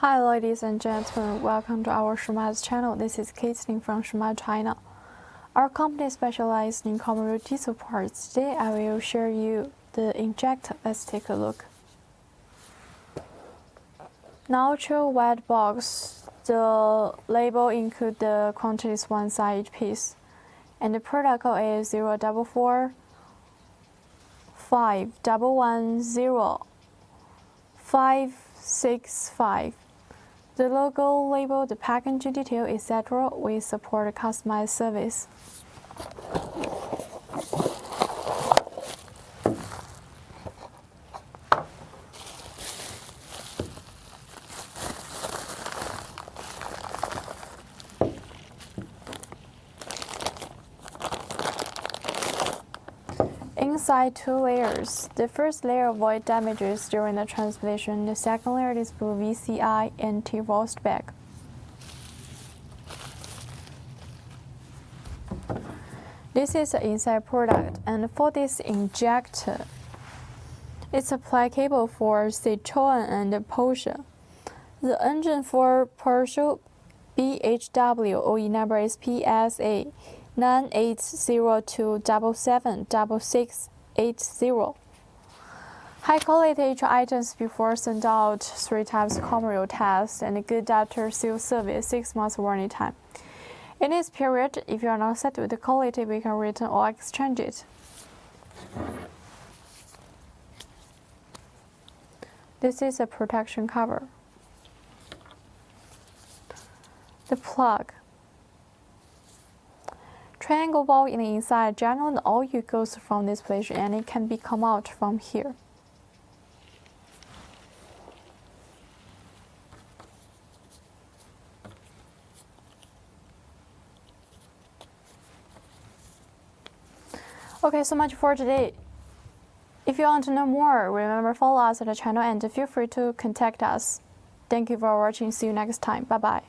Hi ladies and gentlemen, welcome to our Shumatt channel. This is Caitlin from Shumatt, China. Our company specializes in commercial diesel parts. Today I will share you the Injector. Let's take a look. Ultra white box. The label includes the quantities one side each piece. And the product code is 044 5110 565. The logo, label, the packaging detail, etc. We support customized service. Inside two layers. The first layer avoids damages during the translation. The second layer is blue VCI anti-rust bag. This is the inside product, and for this injector, it's applicable for CITROEN and PEUGEOT. The engine for PEUGEOT BHW OE number is PSA 9802776680. High quality each items before sent out 3 times commercial test and good after sales service 6 months warranty time. In this period, if you are not satisfied with the quality, we can return or exchange it. This is a protection cover. The plug. Triangle valve in the inside. Generally, the oil goes from this place and it can be come out from here. Okay, so much for today. If you want to know more, remember follow us at the channel and feel free to contact us. Thank you for watching. See you next time. Bye bye.